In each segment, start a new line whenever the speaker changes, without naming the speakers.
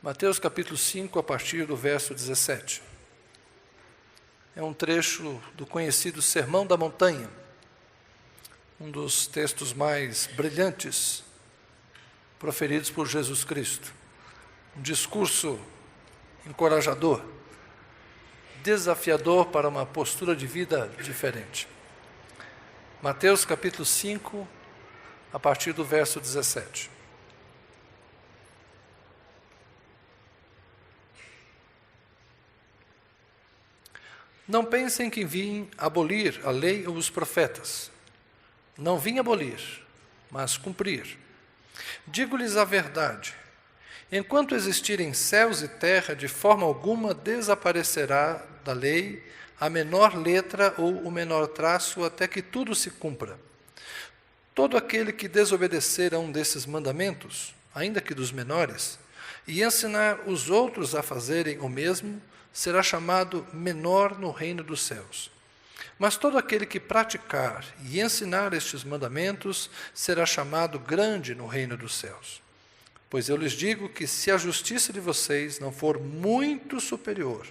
Mateus capítulo 5, a partir do verso 17. É um trecho do conhecido Sermão da Montanha, um dos textos mais brilhantes proferidos por Jesus Cristo. Um discurso encorajador, desafiador para uma postura de vida diferente. Mateus capítulo 5, a partir do verso 17. Não pensem que vim abolir a lei ou os profetas. Não vim abolir, mas cumprir. Digo-lhes a verdade. Enquanto existirem céus e terra, de forma alguma desaparecerá da lei a menor letra ou o menor traço, até que tudo se cumpra. Todo aquele que desobedecer a um desses mandamentos, ainda que dos menores, e ensinar os outros a fazerem o mesmo, será chamado menor no reino dos céus. Mas todo aquele que praticar e ensinar estes mandamentos será chamado grande no reino dos céus. Pois eu lhes digo que se a justiça de vocês não for muito superior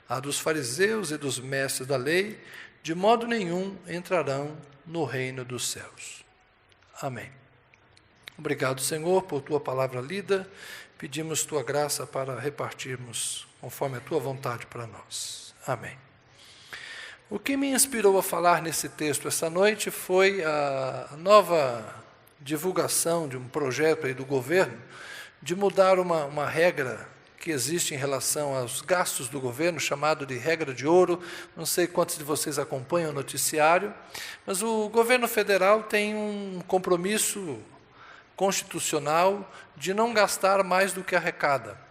à dos fariseus e dos mestres da lei, de modo nenhum entrarão no reino dos céus. Amém. Obrigado, Senhor, por tua palavra lida. Pedimos tua graça para repartirmos conforme a tua vontade para nós. Amém. O que me inspirou a falar nesse texto essa noite foi a nova divulgação de um projeto aí do governo de mudar uma regra que existe em relação aos gastos do governo, chamado de regra de ouro. Não sei quantos de vocês acompanham o noticiário, mas o governo federal tem um compromisso constitucional de não gastar mais do que arrecada.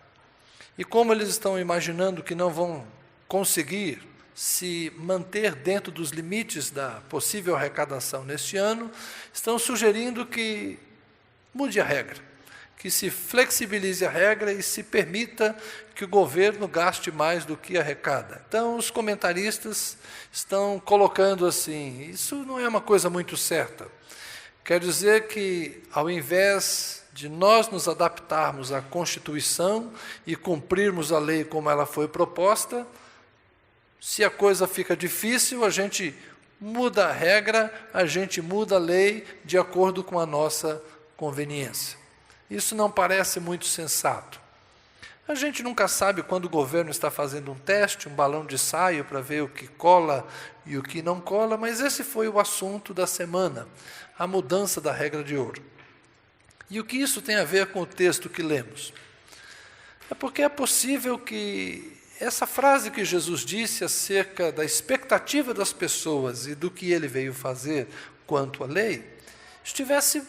E como eles estão imaginando que não vão conseguir se manter dentro dos limites da possível arrecadação neste ano, estão sugerindo que mude a regra, que se flexibilize a regra e se permita que o governo gaste mais do que arrecada. Então, os comentaristas estão colocando assim, isso não é uma coisa muito certa. Quer dizer que, ao invés de nós nos adaptarmos à Constituição e cumprirmos a lei como ela foi proposta, se a coisa fica difícil, a gente muda a regra, a gente muda a lei de acordo com a nossa conveniência. Isso não parece muito sensato. A gente nunca sabe quando o governo está fazendo um teste, um balão de ensaio para ver o que cola e o que não cola, mas esse foi o assunto da semana, a mudança da regra de ouro. E o que isso tem a ver com o texto que lemos? É porque é possível que essa frase que Jesus disse acerca da expectativa das pessoas e do que ele veio fazer quanto à lei, estivesse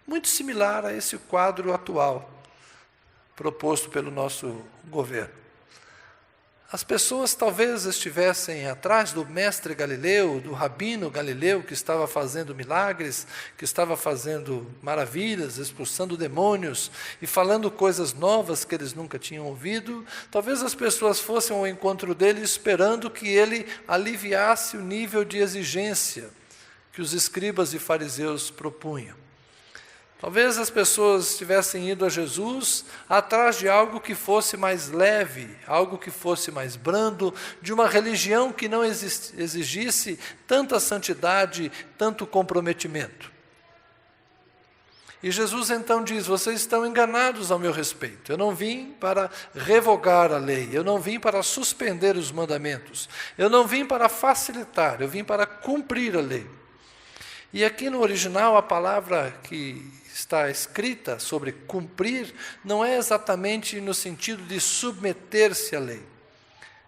muito similar a esse quadro atual proposto pelo nosso governo. As pessoas talvez estivessem atrás do mestre Galileu, do rabino Galileu, que estava fazendo milagres, que estava fazendo maravilhas, expulsando demônios e falando coisas novas que eles nunca tinham ouvido. Talvez as pessoas fossem ao encontro dele esperando que ele aliviasse o nível de exigência que os escribas e fariseus propunham. Talvez as pessoas tivessem ido a Jesus atrás de algo que fosse mais leve, algo que fosse mais brando, de uma religião que não exigisse tanta santidade, tanto comprometimento. E Jesus então diz, vocês estão enganados ao meu respeito. Eu não vim para revogar a lei, eu não vim para suspender os mandamentos, eu não vim para facilitar, eu vim para cumprir a lei. E aqui no original a palavra que está escrita sobre cumprir não é exatamente no sentido de submeter-se à lei,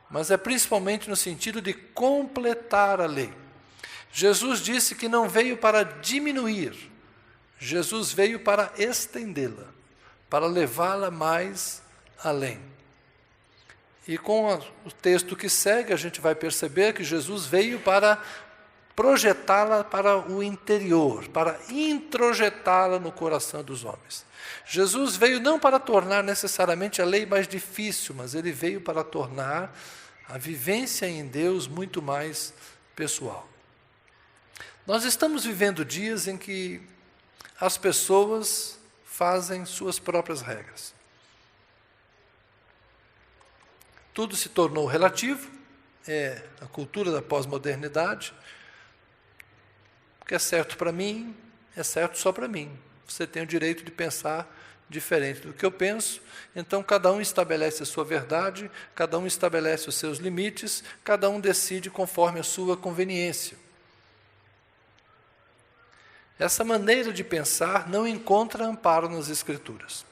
mas é principalmente no sentido de completar a lei. Jesus disse que não veio para diminuir, Jesus veio para estendê-la, para levá-la mais além. E com o texto que segue, a gente vai perceber que Jesus veio para projetá-la para o interior, para introjetá-la no coração dos homens. Jesus veio não para tornar necessariamente a lei mais difícil, mas ele veio para tornar a vivência em Deus muito mais pessoal. Nós estamos vivendo dias em que as pessoas fazem suas próprias regras. Tudo se tornou relativo, é a cultura da pós-modernidade. O que é certo para mim, é certo só para mim. Você tem o direito de pensar diferente do que eu penso, então cada um estabelece a sua verdade, cada um estabelece os seus limites, cada um decide conforme a sua conveniência. Essa maneira de pensar não encontra amparo nas Escrituras.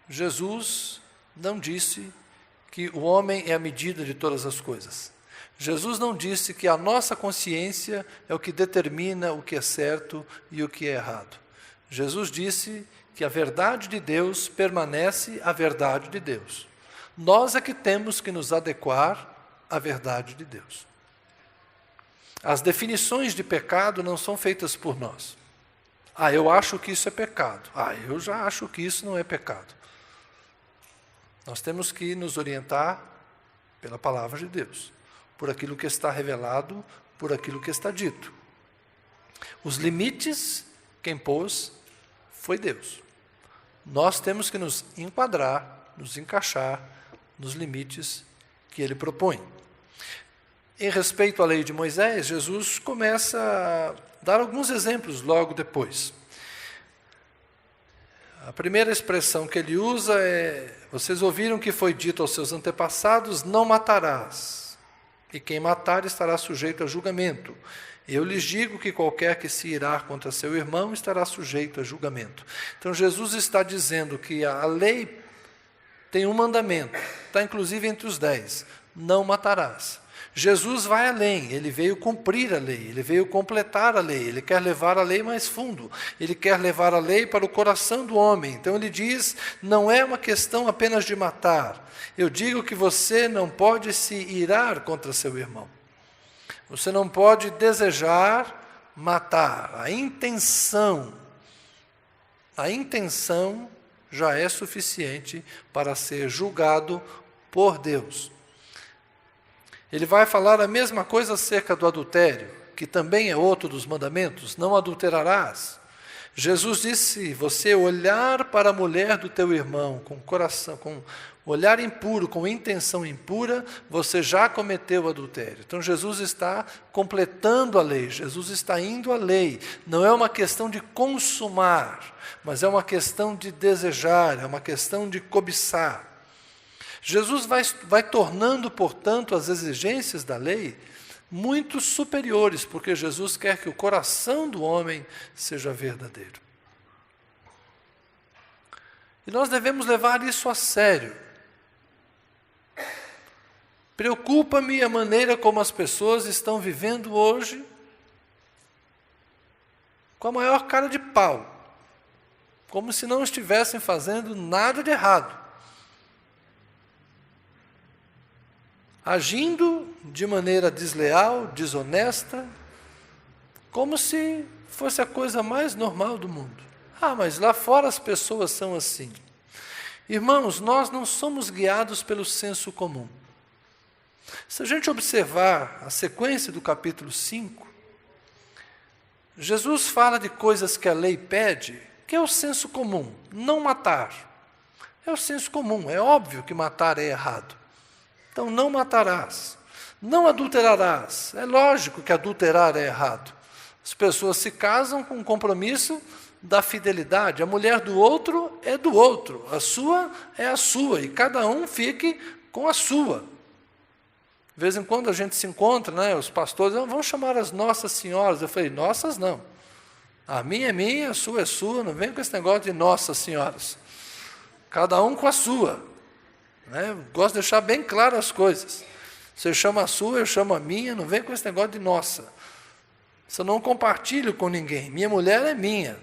Jesus não disse que o homem é a medida de todas as coisas. Jesus não disse que a nossa consciência é o que determina o que é certo e o que é errado. Jesus disse que a verdade de Deus permanece a verdade de Deus. Nós é que temos que nos adequar à verdade de Deus. As definições de pecado não são feitas por nós. Eu acho que isso é pecado. Eu já acho que isso não é pecado. Nós temos que nos orientar pela palavra de Deus, por aquilo que está revelado, por aquilo que está dito. Os limites, quem pôs, foi Deus. Nós temos que nos enquadrar, nos encaixar nos limites que Ele propõe. Em respeito à lei de Moisés, Jesus começa a dar alguns exemplos logo depois. A primeira expressão que ele usa é: vocês ouviram que foi dito aos seus antepassados, não matarás, e quem matar estará sujeito a julgamento. Eu lhes digo que qualquer que se irar contra seu irmão estará sujeito a julgamento. Então Jesus está dizendo que a lei tem um mandamento, está inclusive entre os 10, não matarás. Jesus vai além, ele veio cumprir a lei, ele veio completar a lei, ele quer levar a lei mais fundo, ele quer levar a lei para o coração do homem. Então ele diz, não é uma questão apenas de matar. Eu digo que você não pode se irar contra seu irmão. Você não pode desejar matar. A intenção já é suficiente para ser julgado por Deus. Ele vai falar a mesma coisa acerca do adultério, que também é outro dos mandamentos, não adulterarás. Jesus disse, você olhar para a mulher do teu irmão com coração, com olhar impuro, com intenção impura, você já cometeu adultério. Então Jesus está completando a lei, Jesus está indo à lei. Não é uma questão de consumar, mas é uma questão de desejar, é uma questão de cobiçar. Jesus vai tornando, portanto, as exigências da lei muito superiores, porque Jesus quer que o coração do homem seja verdadeiro. E nós devemos levar isso a sério. Preocupa-me a maneira como as pessoas estão vivendo hoje, com a maior cara de pau, como se não estivessem fazendo nada de errado. Agindo de maneira desleal, desonesta, como se fosse a coisa mais normal do mundo. Mas lá fora as pessoas são assim. Irmãos, nós não somos guiados pelo senso comum. Se a gente observar a sequência do capítulo 5, Jesus fala de coisas que a lei pede, que é o senso comum, não matar. É o senso comum, é óbvio que matar é errado. Então, não matarás, não adulterarás. É lógico que adulterar é errado. As pessoas se casam com um compromisso da fidelidade. A mulher do outro é do outro, a sua é a sua, e cada um fique com a sua. De vez em quando a gente se encontra, os pastores, vamos chamar as nossas senhoras. Eu falei, nossas não. A minha é minha, a sua é sua, não vem com esse negócio de nossas senhoras. Cada um com a sua. Gosto de deixar bem claro as coisas. Você chama a sua, eu chamo a minha, não vem com esse negócio de nossa. Isso eu não compartilho com ninguém. Minha mulher é minha,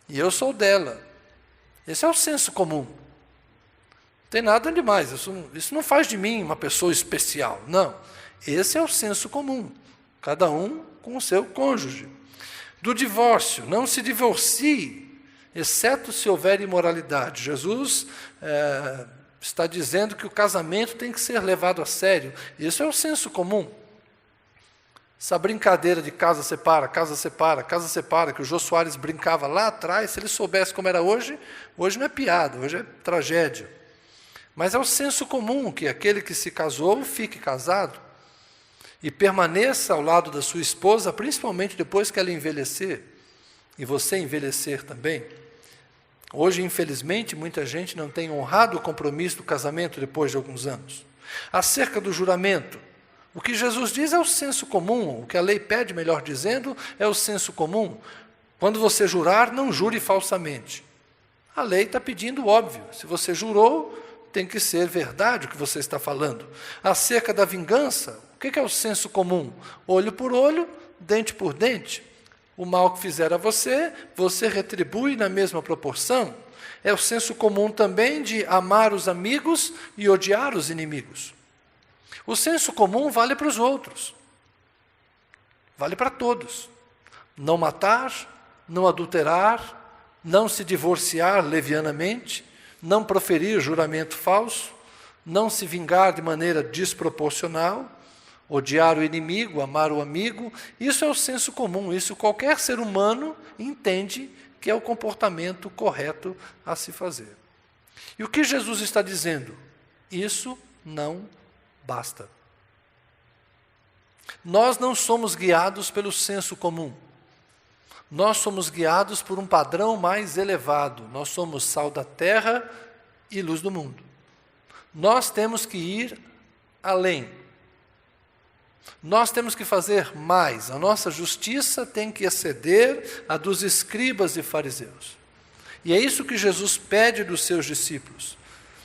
e eu sou dela. Esse é o senso comum. Não tem nada demais, isso não faz de mim uma pessoa especial, não. Esse é o senso comum, cada um com o seu cônjuge. Do divórcio, não se divorcie, exceto se houver imoralidade. Jesus está dizendo que o casamento tem que ser levado a sério. Isso é o senso comum. Essa brincadeira de casa separa, casa separa, casa separa, que o Jô Soares brincava lá atrás, se ele soubesse como era hoje, hoje não é piada, hoje é tragédia. Mas é o senso comum que aquele que se casou fique casado e permaneça ao lado da sua esposa, principalmente depois que ela envelhecer, e você envelhecer também. Hoje, infelizmente, muita gente não tem honrado o compromisso do casamento depois de alguns anos. Acerca do juramento, o que Jesus diz é o senso comum, o que a lei pede, melhor dizendo, é o senso comum. Quando você jurar, não jure falsamente. A lei está pedindo o óbvio. Se você jurou, tem que ser verdade o que você está falando. Acerca da vingança, o que é o senso comum? Olho por olho, dente por dente. O mal que fizer a você, você retribui na mesma proporção. É o senso comum também de amar os amigos e odiar os inimigos. O senso comum vale para os outros. Vale para todos. Não matar, não adulterar, não se divorciar levianamente, não proferir juramento falso, não se vingar de maneira desproporcional, odiar o inimigo, amar o amigo. Isso é o senso comum, isso qualquer ser humano entende que é o comportamento correto a se fazer. E o que Jesus está dizendo? Isso não basta. Nós não somos guiados pelo senso comum. Nós somos guiados por um padrão mais elevado. Nós somos sal da terra e luz do mundo. Nós temos que ir além. Nós temos que fazer mais. A nossa justiça tem que exceder a dos escribas e fariseus. E é isso que Jesus pede dos seus discípulos.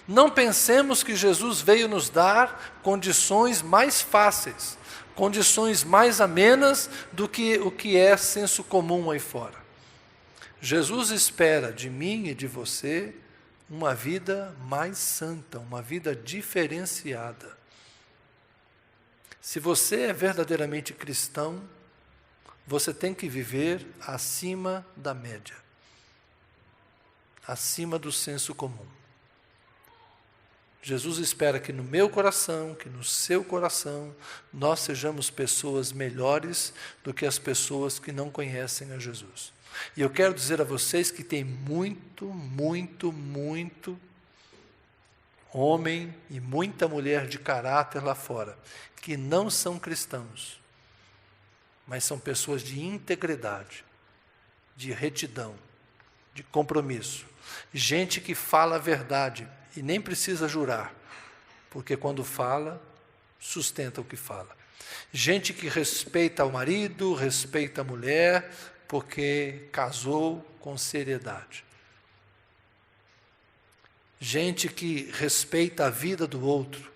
Não pensemos que Jesus veio nos dar condições mais fáceis, condições mais amenas do que o que é senso comum aí fora. Jesus espera de mim e de você uma vida mais santa, uma vida diferenciada. Se você é verdadeiramente cristão, você tem que viver acima da média, acima do senso comum. Jesus espera que no meu coração, que no seu coração, nós sejamos pessoas melhores do que as pessoas que não conhecem a Jesus. E eu quero dizer a vocês que tem muito homem e muita mulher de caráter lá fora, que não são cristãos, mas são pessoas de integridade, de retidão, de compromisso. Gente que fala a verdade e nem precisa jurar, porque quando fala, sustenta o que fala. Gente que respeita o marido, respeita a mulher, porque casou com seriedade. Gente que respeita a vida do outro.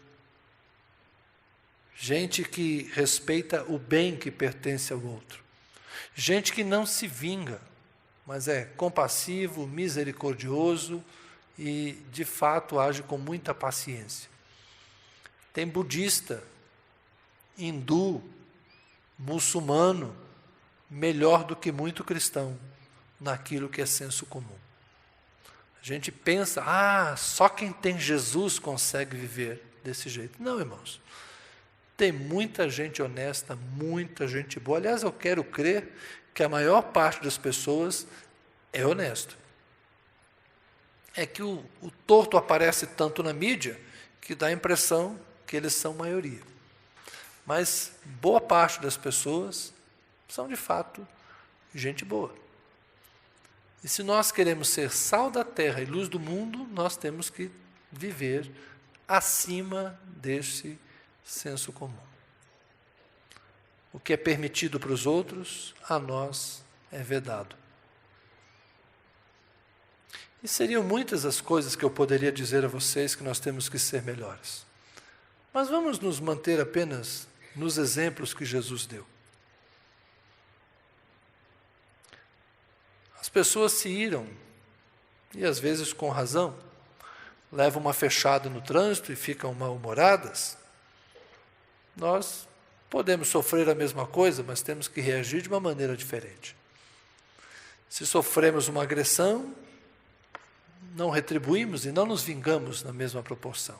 Gente que respeita o bem que pertence ao outro. Gente que não se vinga, mas é compassivo, misericordioso e, de fato, age com muita paciência. Tem budista, hindu, muçulmano, melhor do que muito cristão naquilo que é senso comum. A gente pensa, só quem tem Jesus consegue viver desse jeito. Não, irmãos. Tem muita gente honesta, muita gente boa. Aliás, eu quero crer que a maior parte das pessoas é honesto. É que o torto aparece tanto na mídia que dá a impressão que eles são maioria. Mas boa parte das pessoas são, de fato, gente boa. E se nós queremos ser sal da terra e luz do mundo, nós temos que viver acima desse senso comum. O que é permitido para os outros, a nós é vedado. E seriam muitas as coisas que eu poderia dizer a vocês que nós temos que ser melhores. Mas vamos nos manter apenas nos exemplos que Jesus deu. As pessoas se iram, e às vezes com razão, levam uma fechada no trânsito e ficam mal-humoradas. Nós podemos sofrer a mesma coisa, mas temos que reagir de uma maneira diferente. Se sofremos uma agressão, não retribuímos e não nos vingamos na mesma proporção.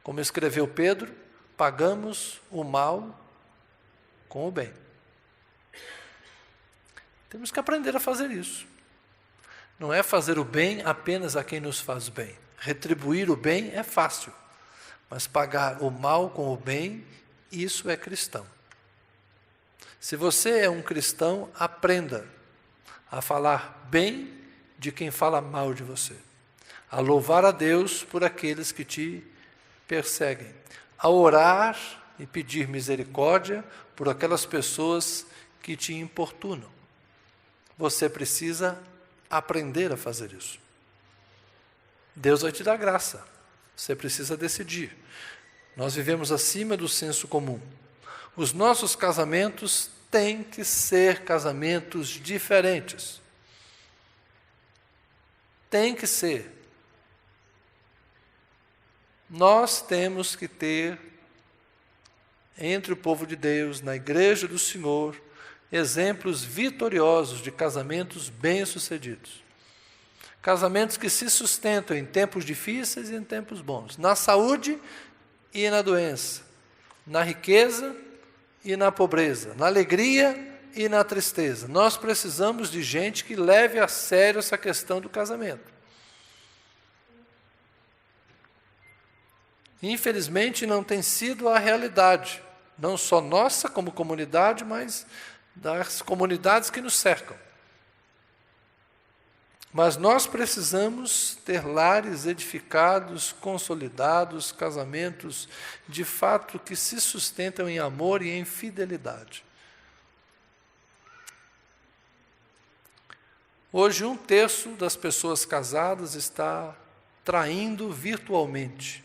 Como escreveu Pedro, pagamos o mal com o bem. Temos que aprender a fazer isso. Não é fazer o bem apenas a quem nos faz bem, Retribuir o bem é fácil, mas pagar o mal com o bem, isso é cristão. Se você é um cristão, aprenda a falar bem de quem fala mal de você, a louvar a Deus por aqueles que te perseguem, a orar e pedir misericórdia por aquelas pessoas que te importunam. Você precisa aprender a fazer isso. Deus vai te dar graça. Você precisa decidir. Nós vivemos acima do senso comum. Os nossos casamentos têm que ser casamentos diferentes. Tem que ser. Nós temos que ter, entre o povo de Deus, na igreja do Senhor, exemplos vitoriosos de casamentos bem-sucedidos. Casamentos que se sustentam em tempos difíceis e em tempos bons, na saúde e na doença, na riqueza e na pobreza, na alegria e na tristeza. Nós precisamos de gente que leve a sério essa questão do casamento. Infelizmente não tem sido a realidade, não só nossa como comunidade, mas das comunidades que nos cercam. Mas nós precisamos ter lares edificados, consolidados, casamentos de fato que se sustentam em amor e em fidelidade. Hoje, 1/3 das pessoas casadas está traindo virtualmente.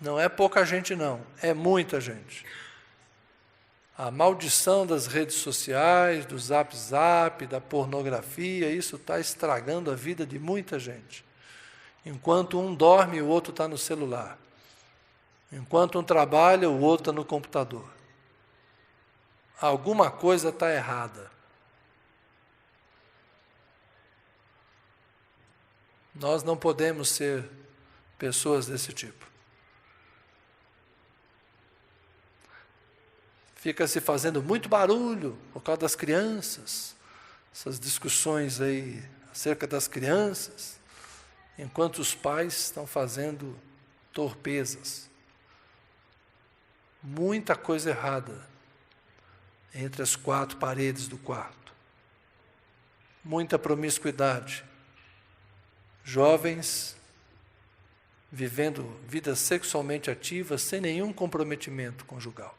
Não é pouca gente não, é muita gente. A maldição das redes sociais, do zap, da pornografia, isso está estragando a vida de muita gente. Enquanto um dorme, o outro está no celular. Enquanto um trabalha, o outro está no computador. Alguma coisa está errada. Nós não podemos ser pessoas desse tipo. Fica se fazendo muito barulho por causa das crianças, essas discussões aí acerca das crianças, enquanto os pais estão fazendo torpezas. Muita coisa errada entre as 4 paredes do quarto. Muita promiscuidade. Jovens vivendo vidas sexualmente ativas sem nenhum comprometimento conjugal.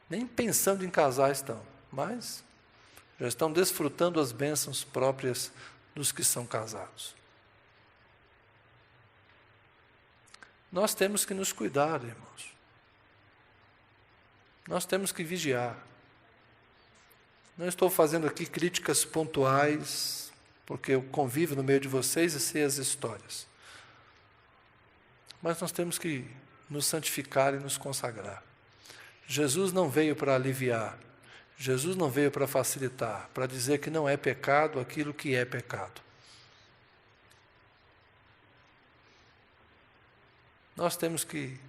Nem pensando em casar estão, mas já estão desfrutando as bênçãos próprias dos que são casados. Nós temos que nos cuidar, irmãos. Nós temos que vigiar. Não estou fazendo aqui críticas pontuais, porque eu convivo no meio de vocês e sei as histórias. Mas nós temos que nos santificar e nos consagrar. Jesus não veio para aliviar, Jesus não veio para facilitar, para dizer que não é pecado aquilo que é pecado. Nós temos que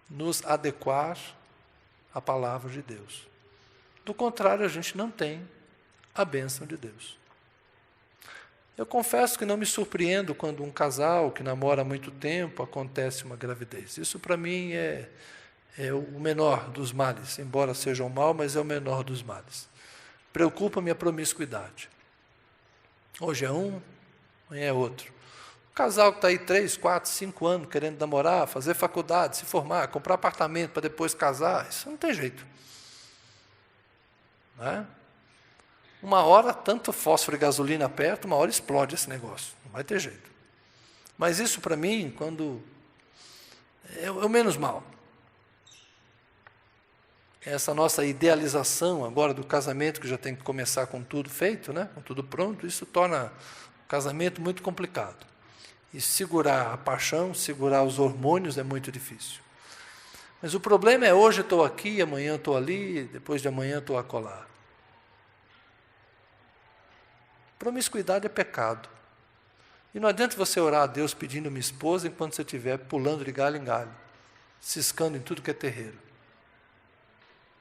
nos adequar à palavra de Deus. Do contrário, a gente não tem a bênção de Deus. Eu confesso que não me surpreendo quando um casal que namora há muito tempo acontece uma gravidez. Isso para mim é o menor dos males, embora seja um mal, mas é o menor dos males. Preocupa-me a promiscuidade. Hoje é um, amanhã é outro. O casal que está aí 3, 4, 5 anos querendo namorar, fazer faculdade, se formar, comprar apartamento para depois casar, isso não tem jeito. Não é? Uma hora, tanto fósforo e gasolina perto, uma hora explode esse negócio. Não vai ter jeito. Mas isso para mim, quando é o menos mal. Essa nossa idealização agora do casamento, que já tem que começar com tudo feito, né? Com tudo pronto, isso torna o casamento muito complicado. E segurar a paixão, segurar os hormônios é muito difícil. Mas o problema é hoje estou aqui, amanhã estou ali, depois de amanhã estou acolá. Promiscuidade é pecado. E não adianta você orar a Deus pedindo uma esposa enquanto você estiver pulando de galho em galho, ciscando em tudo que é terreiro.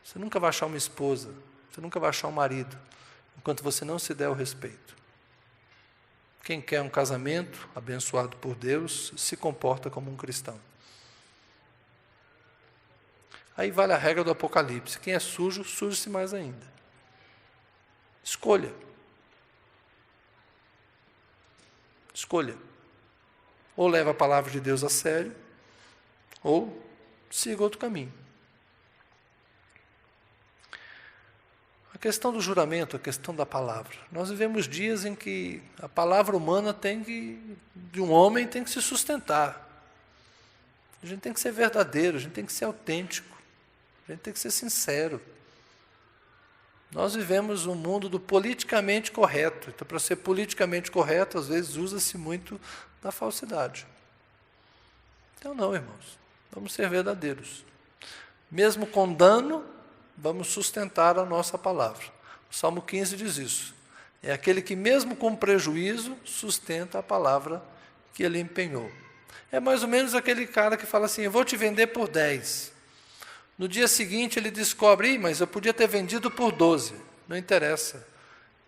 Você nunca vai achar uma esposa, você nunca vai achar um marido, enquanto você não se der o respeito. Quem quer um casamento abençoado por Deus se comporta como um cristão. Aí vale a regra do Apocalipse: quem é sujo, suje-se mais ainda. Escolha. Escolha. Ou leva a palavra de Deus a sério, ou siga outro caminho. A questão do juramento, a questão da palavra. Nós vivemos dias em que a palavra humana de um homem tem que se sustentar. A gente tem que ser verdadeiro, a gente tem que ser autêntico, a gente tem que ser sincero. Nós vivemos um mundo do politicamente correto. Então, para ser politicamente correto, às vezes usa-se muito da falsidade. Então não, irmãos, vamos ser verdadeiros. Mesmo com dano, vamos sustentar a nossa palavra. O Salmo 15 diz isso. É aquele que mesmo com prejuízo, sustenta a palavra que ele empenhou. É mais ou menos aquele cara que fala assim: eu vou te vender por 10. No dia seguinte ele descobre: mas eu podia ter vendido por 12. Não interessa.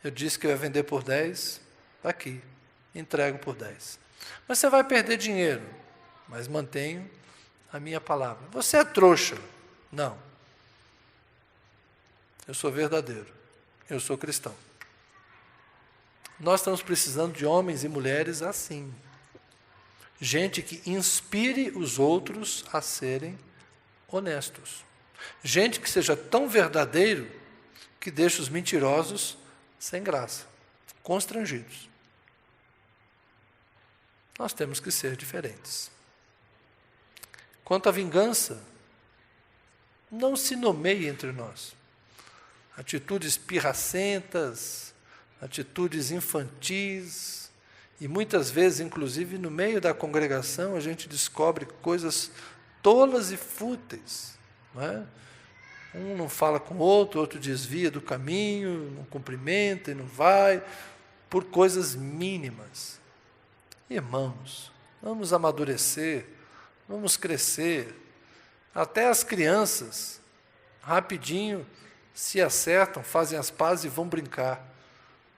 Eu disse que eu ia vender por 10, está aqui, entrego por 10. Mas você vai perder dinheiro, mas mantenho a minha palavra. Você é trouxa. Não. Eu sou verdadeiro. Eu sou cristão. Nós estamos precisando de homens e mulheres assim. Gente que inspire os outros a serem honestos. Gente que seja tão verdadeiro que deixe os mentirosos sem graça, constrangidos. Nós temos que ser diferentes. Quanto à vingança, não se nomeie entre nós. Atitudes pirracentas, atitudes infantis, e muitas vezes, inclusive, no meio da congregação, a gente descobre coisas tolas e fúteis. Não é? Um não fala com o outro, outro desvia do caminho, não cumprimenta e não vai, por coisas mínimas. Irmãos, vamos amadurecer, vamos crescer. Até as crianças, rapidinho, se acertam, fazem as pazes e vão brincar.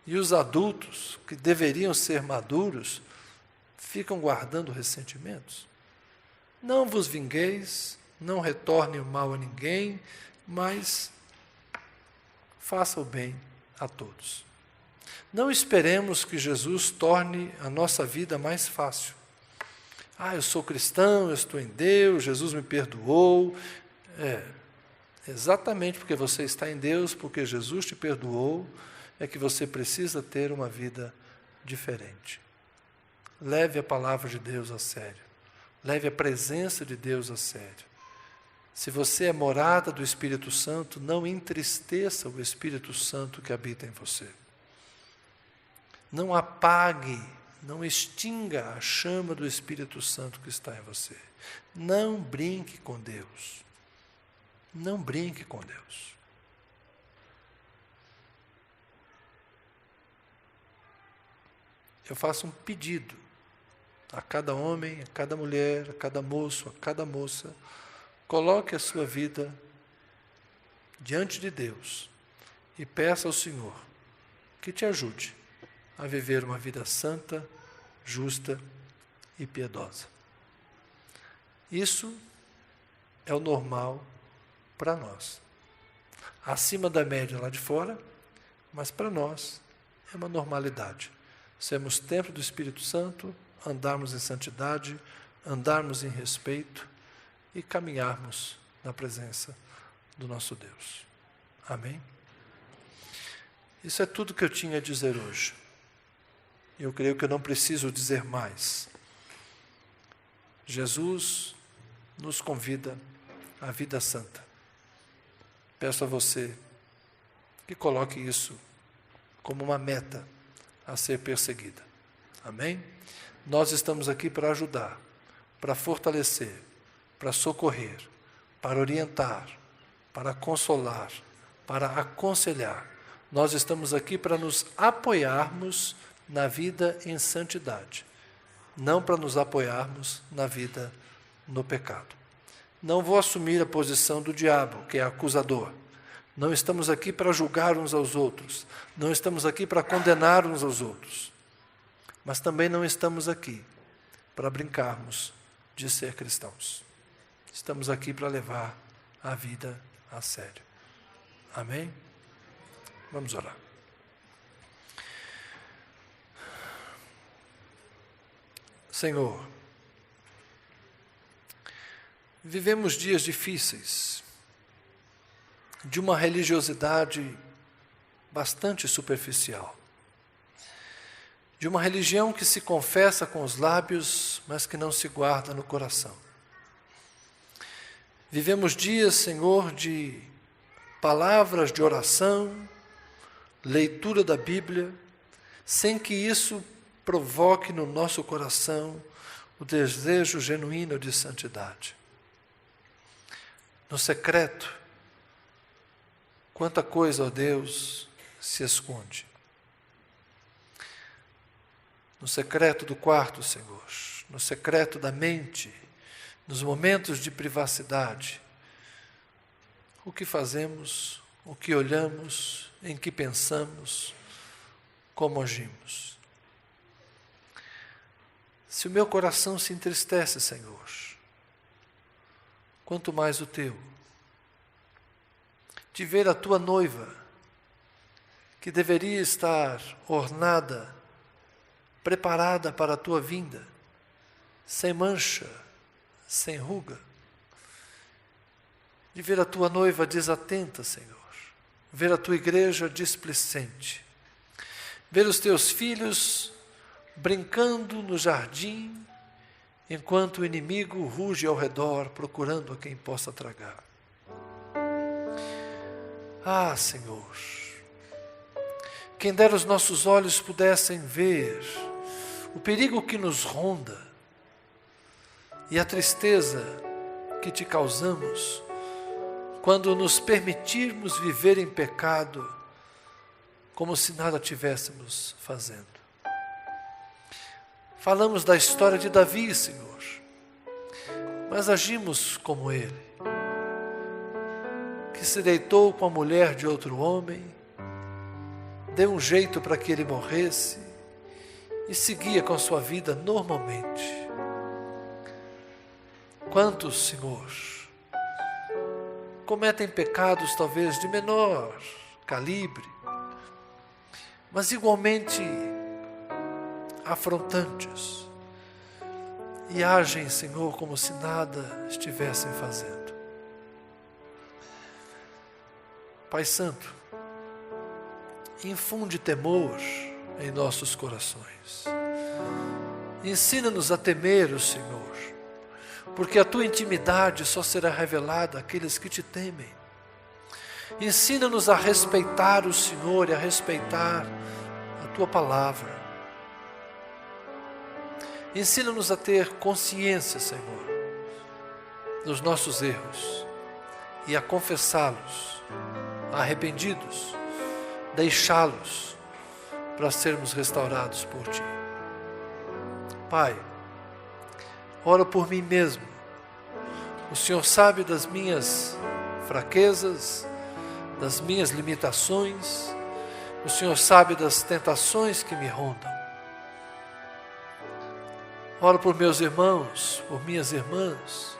E os adultos, que deveriam ser maduros, ficam guardando ressentimentos. Não vos vingueis, não retorne o mal a ninguém, mas faça o bem a todos. Não esperemos que Jesus torne a nossa vida mais fácil. Eu sou cristão, eu estou em Deus, Jesus me perdoou. Exatamente porque você está em Deus, porque Jesus te perdoou, é que você precisa ter uma vida diferente. Leve a palavra de Deus a sério. Leve a presença de Deus a sério. Se você é morada do Espírito Santo, não entristeça o Espírito Santo que habita em você. Não apague, não extinga a chama do Espírito Santo que está em você. Não brinque com Deus. Não brinque com Deus. Eu faço um pedido a cada homem, a cada mulher, a cada moço, a cada moça. Coloque a sua vida diante de Deus e peça ao Senhor que te ajude a viver uma vida santa, justa e piedosa. Isso é o normal para nós. Acima da média lá de fora, mas para nós é uma normalidade. Sermos templo do Espírito Santo, andarmos em santidade, andarmos em respeito e caminharmos na presença do nosso Deus. Amém? Isso é tudo que eu tinha a dizer hoje. Eu creio que eu não preciso dizer mais. Jesus nos convida à vida santa. Peço a você que coloque isso como uma meta a ser perseguida. Amém? Nós estamos aqui para ajudar, para fortalecer, para socorrer, para orientar, para consolar, para aconselhar. Nós estamos aqui para nos apoiarmos na vida em santidade, não para nos apoiarmos na vida no pecado. Não vou assumir a posição do diabo, que é acusador. Não estamos aqui para julgar uns aos outros. Não estamos aqui para condenar uns aos outros. mas também não estamos aqui para brincarmos de ser cristãos. Estamos aqui para levar a vida a sério. Amém? Vamos orar. Senhor, vivemos dias difíceis, de uma religiosidade bastante superficial, de uma religião que se confessa com os lábios, mas que não se guarda no coração. Vivemos dias, Senhor, de palavras de oração, leitura da Bíblia, sem que isso provoque no nosso coração o desejo genuíno de santidade. No secreto, quanta coisa, ó Deus, se esconde. No secreto do quarto, Senhor, no secreto da mente, nos momentos de privacidade, o que fazemos, o que olhamos, em que pensamos, como agimos. Se o meu coração se entristece, Senhor, quanto mais o teu, de ver a tua noiva, que deveria estar ornada, preparada para a tua vinda, sem mancha, sem ruga, de ver a tua noiva desatenta, Senhor, ver a tua igreja displicente, ver os teus filhos brincando no jardim, enquanto o inimigo ruge ao redor, procurando a quem possa tragar. Ah, Senhor, quem dera os nossos olhos pudessem ver o perigo que nos ronda e a tristeza que te causamos quando nos permitirmos viver em pecado como se nada tivéssemos fazendo. Falamos da história de Davi, Senhor, mas agimos como ele, que se deitou com a mulher de outro homem, deu um jeito para que ele morresse e seguia com sua vida normalmente. Quantos, Senhor, cometem pecados talvez de menor calibre, mas igualmente afrontantes, e agem, Senhor, como se nada estivessem fazendo. Pai Santo, infunde temor em nossos corações. Ensina-nos a temer o Senhor, porque a tua intimidade só será revelada àqueles que te temem. Ensina-nos a respeitar o Senhor e a respeitar a tua palavra. Ensina-nos a ter consciência, Senhor, dos nossos erros e a confessá-los, arrependidos, deixá-los para sermos restaurados por Ti. Pai, oro por mim mesmo. O Senhor sabe das minhas fraquezas, das minhas limitações. O Senhor sabe das tentações que me rondam. Oro por meus irmãos, por minhas irmãs.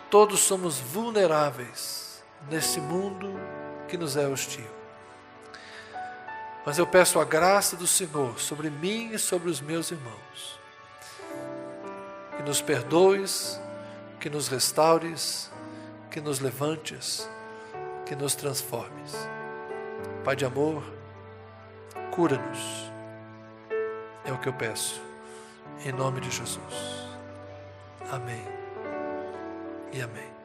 Todos somos vulneráveis nesse mundo que nos é hostil. Mas eu peço a graça do Senhor sobre mim e sobre os meus irmãos. Que nos perdoes, que nos restaures, que nos levantes, que nos transformes. Pai de amor, cura-nos. É o que eu peço. Em nome de Jesus. Amém e amém.